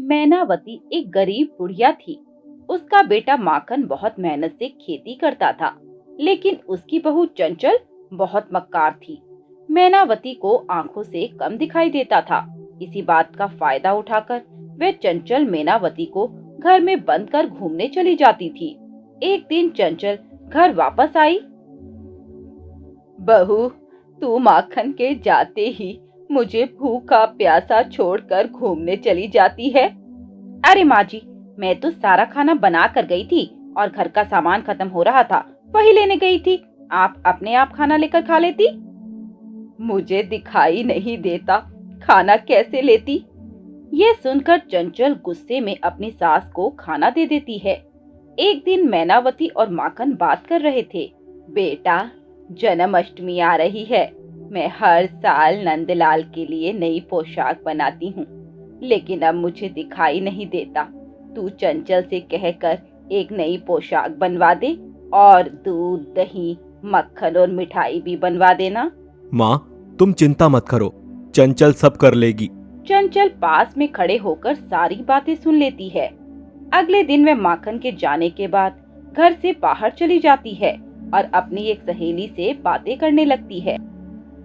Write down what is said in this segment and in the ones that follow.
मैनावती एक गरीब बुढ़िया थी। उसका बेटा माखन बहुत मेहनत से खेती करता था, लेकिन उसकी बहू चंचल बहुत मक्कार थी। मैनावती को आंखों से कम दिखाई देता था। इसी बात का फायदा उठाकर वह चंचल मैनावती को घर में बंद कर घूमने चली जाती थी। एक दिन चंचल घर वापस आई। बहू, तू माखन के जाते ही मुझे भूखा प्यासा छोड़कर घूमने चली जाती है। अरे माँ जी, मैं तो सारा खाना बना कर गई थी और घर का सामान खत्म हो रहा था, वही लेने गई थी। आप अपने आप खाना लेकर खा लेती। मुझे दिखाई नहीं देता, खाना कैसे लेती? ये सुनकर चंचल गुस्से में अपनी सास को खाना दे देती है। एक दिन मैनावती और माखन बात कर रहे थे। बेटा, जन्माष्टमी आ रही है। मैं हर साल नंदलाल के लिए नई पोशाक बनाती हूँ, लेकिन अब मुझे दिखाई नहीं देता। तू चंचल से कहकर एक नई पोशाक बनवा दे और दूध, दही, मक्खन और मिठाई भी बनवा देना। माँ, तुम चिंता मत करो, चंचल सब कर लेगी। चंचल पास में खड़े होकर सारी बातें सुन लेती है। अगले दिन वह माखन के जाने के बाद घर से बाहर चली जाती है और अपनी एक सहेली से बातें करने लगती है।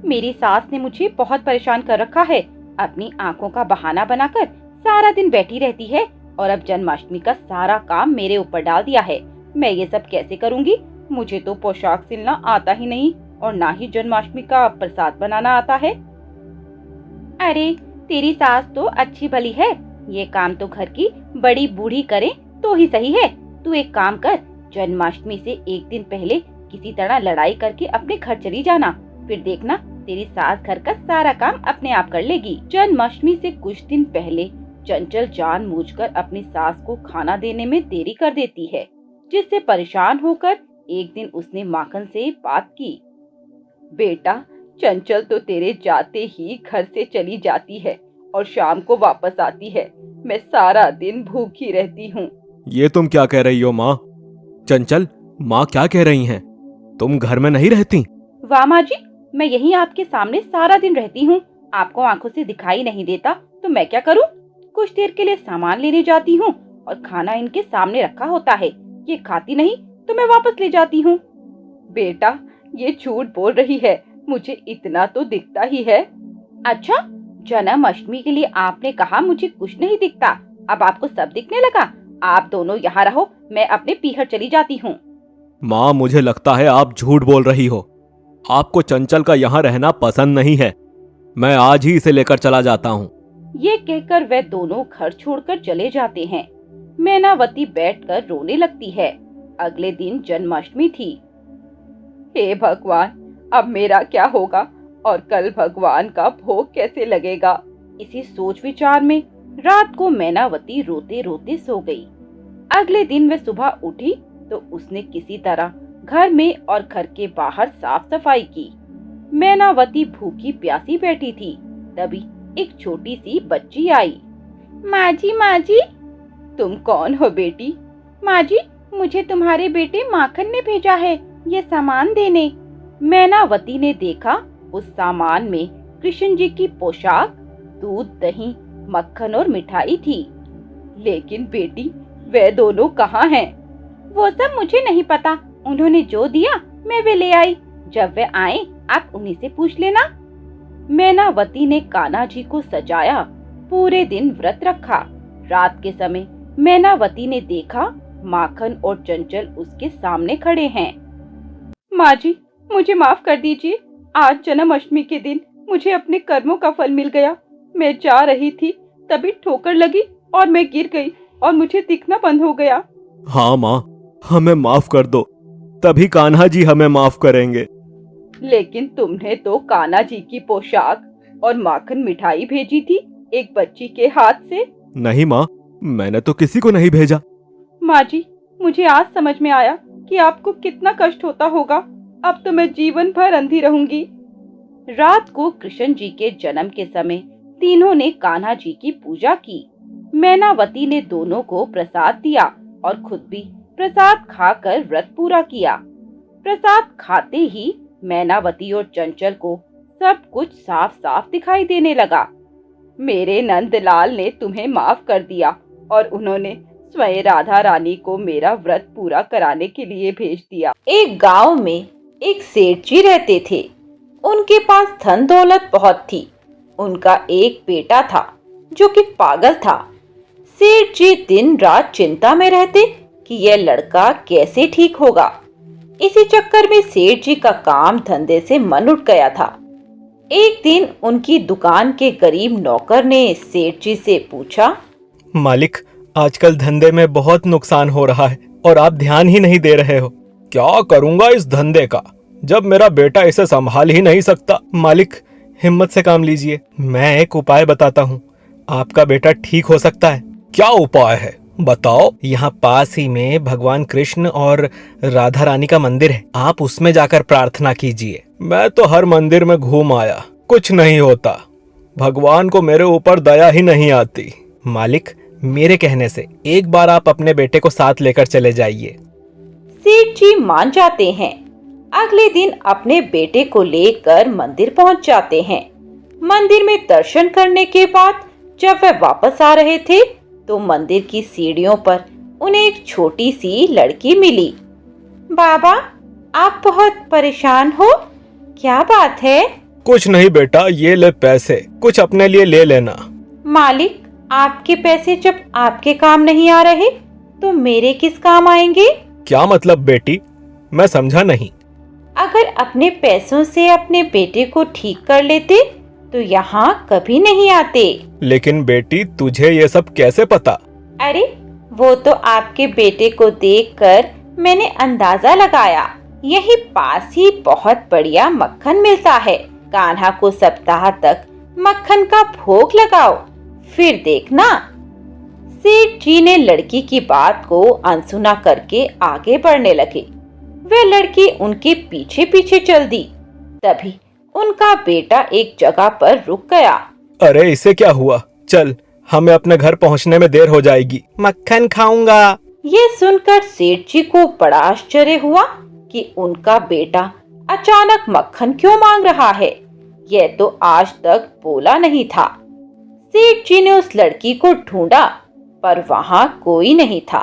मेरी सास ने मुझे बहुत परेशान कर रखा है। अपनी आंखों का बहाना बनाकर सारा दिन बैठी रहती है और अब जन्माष्टमी का सारा काम मेरे ऊपर डाल दिया है। मैं ये सब कैसे करूँगी? मुझे तो पोशाक सिलना आता ही नहीं और ना ही जन्माष्टमी का प्रसाद बनाना आता है। अरे, तेरी सास तो अच्छी भली है। ये काम तो घर की बड़ी बूढ़ी करे तो ही सही है। तू एक काम कर, जन्माष्टमी से एक दिन पहले किसी तरह लड़ाई करके अपने घर चली जाना। फिर देखना, तेरी सास घर का सारा काम अपने आप कर लेगी। जन्माष्टमी से कुछ दिन पहले चंचल जानबूझकर अपनी सास को खाना देने में देरी कर देती है, जिससे परेशान होकर एक दिन उसने माखन से बात की। बेटा, चंचल तो तेरे जाते ही घर से चली जाती है और शाम को वापस आती है। मैं सारा दिन भूखी रहती हूँ। ये तुम क्या कह रही हो माँ? चंचल, माँ क्या कह रही हैं? तुम घर में नहीं रहती? वाह माँ जी, मैं यहीं आपके सामने सारा दिन रहती हूँ। आपको आंखों से दिखाई नहीं देता तो मैं क्या करूँ? कुछ देर के लिए सामान लेने जाती हूँ और खाना इनके सामने रखा होता है। ये खाती नहीं तो मैं वापस ले जाती हूँ। बेटा, ये झूठ बोल रही है, मुझे इतना तो दिखता ही है। अच्छा, जन्माष्टमी के लिए आपने कहा मुझे कुछ नहीं दिखता, अब आपको सब दिखने लगा। आप दोनों यहाँ रहो, मैं अपने पीहर चली जाती हूँ। माँ, मुझे लगता है आप झूठ बोल रही हो। आपको चंचल का यहाँ रहना पसंद नहीं है। मैं आज ही इसे लेकर चला जाता हूँ। ये कहकर वे दोनों घर छोड़कर चले जाते हैं। मैनावती बैठकर रोने लगती है। अगले दिन जन्माष्टमी थी। हे भगवान, अब मेरा क्या होगा और कल भगवान का भोग कैसे लगेगा? इसी सोच विचार में रात को मैनावती रोते रोते सो गई। अगले दिन वह सुबह उठी तो उसने किसी तरह घर में और घर के बाहर साफ सफाई की। मैनावती भूखी प्यासी बैठी थी। तभी एक छोटी सी बच्ची आई। माँ जी, तुम कौन हो बेटी? माँ जी, मुझे तुम्हारे बेटे माखन ने भेजा है ये सामान देने। मैनावती ने देखा उस सामान में कृष्ण जी की पोशाक, दूध, दही, मक्खन और मिठाई थी। लेकिन बेटी, वे दोनों कहाँ हैं? वो सब मुझे नहीं पता। उन्होंने जो दिया मैं वे ले आई। जब वे आए आप उन्हीं से पूछ लेना। मैनावती ने कान्हा जी को सजाया, पूरे दिन व्रत रखा। रात के समय मैनावती ने देखा माखन और चंचल उसके सामने खड़े हैं। माँ जी, मुझे माफ कर दीजिए। आज जन्माष्टमी के दिन मुझे अपने कर्मों का फल मिल गया। मैं जा रही थी, तभी ठोकर लगी और मैं गिर गई और मुझे दिखना बंद हो गया। हाँ माँ, हमें माफ कर दो, तभी कान्हा जी हमें माफ करेंगे। लेकिन तुमने तो कान्हा जी की पोशाक और माखन मिठाई भेजी थी एक बच्ची के हाथ से। नहीं माँ, मैंने तो किसी को नहीं भेजा। माँ जी, मुझे आज समझ में आया कि आपको कितना कष्ट होता होगा। अब तो मैं जीवन भर अंधी रहूंगी। रात को कृष्ण जी के जन्म के समय तीनों ने कान्हा जी की पूजा की। मैनावती ने दोनों को प्रसाद दिया और खुद भी प्रसाद खाकर व्रत पूरा किया। प्रसाद खाते ही मैनावती और चंचल को सब कुछ साफ साफ दिखाई देने लगा। मेरे नंदलाल ने तुम्हें माफ कर दिया और उन्होंने स्वयं राधा रानी को मेरा व्रत पूरा कराने के लिए भेज दिया। एक गांव में एक सेठ जी रहते थे। उनके पास धन दौलत बहुत थी। उनका एक बेटा था जो कि पागल था। सेठ जी दिन रात चिंता में रहते कि यह लड़का कैसे ठीक होगा। इसी चक्कर में सेठ जी का काम धंधे से मन उठ गया था। एक दिन उनकी दुकान के गरीब नौकर ने सेठ जी से पूछा, मालिक, आजकल धंधे में बहुत नुकसान हो रहा है और आप ध्यान ही नहीं दे रहे हो। क्या करूंगा इस धंधे का, जब मेरा बेटा इसे संभाल ही नहीं सकता। मालिक, हिम्मत से काम लीजिए, मैं एक उपाय बताता हूँ, आपका बेटा ठीक हो सकता है। क्या उपाय है, बताओ। यहाँ पास ही में भगवान कृष्ण और राधा रानी का मंदिर है, आप उसमें जाकर प्रार्थना कीजिए। मैं तो हर मंदिर में घूम आया, कुछ नहीं होता। भगवान को मेरे ऊपर दया ही नहीं आती। मालिक, मेरे कहने से एक बार आप अपने बेटे को साथ लेकर चले जाइए। सेठ जी मान जाते हैं। अगले दिन अपने बेटे को लेकर मंदिर पहुंच जाते हैं। मंदिर में दर्शन करने के बाद जब वह वापस आ रहे थे तो मंदिर की सीढ़ियों पर उन्हें एक छोटी सी लड़की मिली। बाबा, आप बहुत परेशान हो, क्या बात है? कुछ नहीं बेटा, ये ले पैसे, कुछ अपने लिए ले लेना। मालिक, आपके पैसे जब आपके काम नहीं आ रहे तो मेरे किस काम आएंगे? क्या मतलब बेटी, मैं समझा नहीं। अगर अपने पैसों से अपने बेटे को ठीक कर लेते तो यहाँ कभी नहीं आते। लेकिन बेटी, तुझे ये सब कैसे पता? अरे, वो तो आपके बेटे को देखकर मैंने अंदाजा लगाया। यही पास ही बहुत बढ़िया मक्खन मिलता है। कान्हा को सप्ताह तक मक्खन का भोग लगाओ, फिर देखना। सेठ जी ने लड़की की बात को अनसुना करके आगे बढ़ने लगे। वह लड़की उनके पीछे पीछे चल दी। तभी उनका बेटा एक जगह पर रुक गया। अरे, इसे क्या हुआ? चल, हमें अपने घर पहुंचने में देर हो जाएगी। मक्खन खाऊंगा। ये सुनकर सेठ जी को बड़ा आश्चर्य हुआ कि उनका बेटा अचानक मक्खन क्यों मांग रहा है। यह तो आज तक बोला नहीं था। सेठ जी ने उस लड़की को ढूंढा पर वहां कोई नहीं था।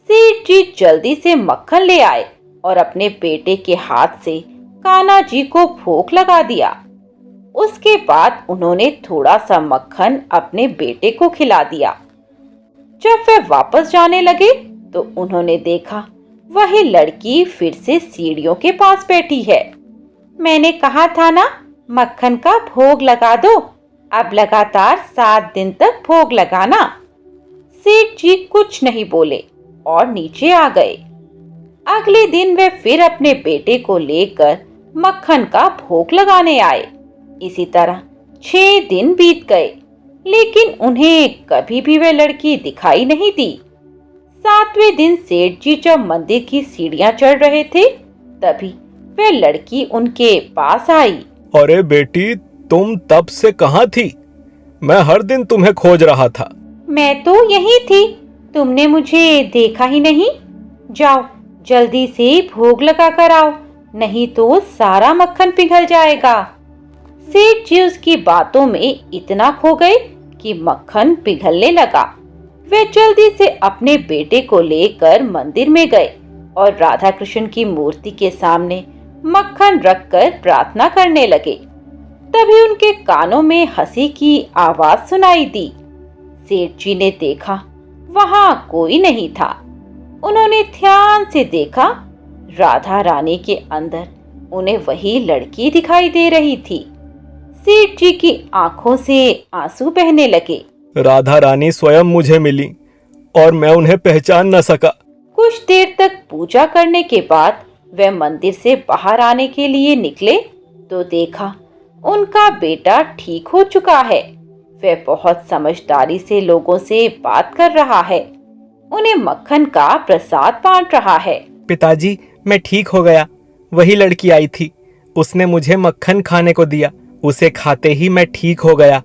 सेठ जी जल्दी से मक्खन ले आए और अपने बेटे के हाथ से कान्हा जी को भोग लगा दिया। उसके बाद उन्होंने थोड़ा सा मक्खन अपने बेटे को खिला दिया। जब वे वापस जाने लगे तो उन्होंने देखा वही लड़की फिर से सीढ़ियों के पास बैठी है। मैंने कहा था ना, मक्खन का भोग लगा दो, अब लगातार 7 दिन तक भोग लगाना। सेठ जी कुछ नहीं बोले और नीचे आ गए। अगले दिन वे फिर अपने बेटे को लेकर मक्खन का भोग लगाने आए। इसी तरह 6 दिन बीत गए, लेकिन उन्हें कभी भी वह लड़की दिखाई नहीं दी। 7वें दिन सेठ जी जब मंदिर की सीढ़ियां चढ़ रहे थे तभी वह लड़की उनके पास आई। अरे बेटी, तुम तब से कहाँ थी? मैं हर दिन तुम्हें खोज रहा था। मैं तो यही थी, तुमने मुझे देखा ही नहीं। जाओ, जल्दी से भोग लगा कर आओ, नहीं तो सारा मक्खन पिघल जाएगा। सेठ जी उसकी बातों में इतना खो गए कि मक्खन पिघलने लगा। वे जल्दी से अपने बेटे को लेकर मंदिर में गए और राधा कृष्ण की मूर्ति के सामने मक्खन रखकर प्रार्थना करने लगे। तभी उनके कानों में हंसी की आवाज सुनाई दी। सेठ जी ने देखा वहां कोई नहीं था। उन्होंने ध्यान से देखा, राधा रानी के अंदर उन्हें वही लड़की दिखाई दे रही थी। सेठ जी की आंखों से आंसू बहने लगे। राधा रानी स्वयं मुझे मिली और मैं उन्हें पहचान न सका। कुछ देर तक पूजा करने के बाद वे मंदिर से बाहर आने के लिए निकले तो देखा उनका बेटा ठीक हो चुका है। वह बहुत समझदारी से लोगों से बात कर रहा है, उन्हें मक्खन का प्रसाद बांट रहा है। पिताजी, मैं ठीक हो गया। वही लड़की आई थी, उसने मुझे मक्खन खाने को दिया। उसे खाते ही मैं ठीक हो गया,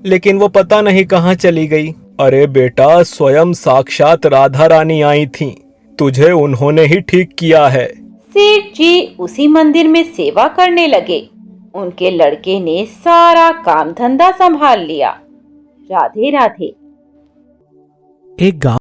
लेकिन वो पता नहीं कहाँ चली गई। अरे बेटा, स्वयं साक्षात राधा रानी आई थीं। तुझे उन्होंने ही ठीक किया है। सेठ जी उसी मंदिर में सेवा करने लगे। उनके लड़के ने सारा काम धंधा संभाल लिया। राधे राधे। एक गांव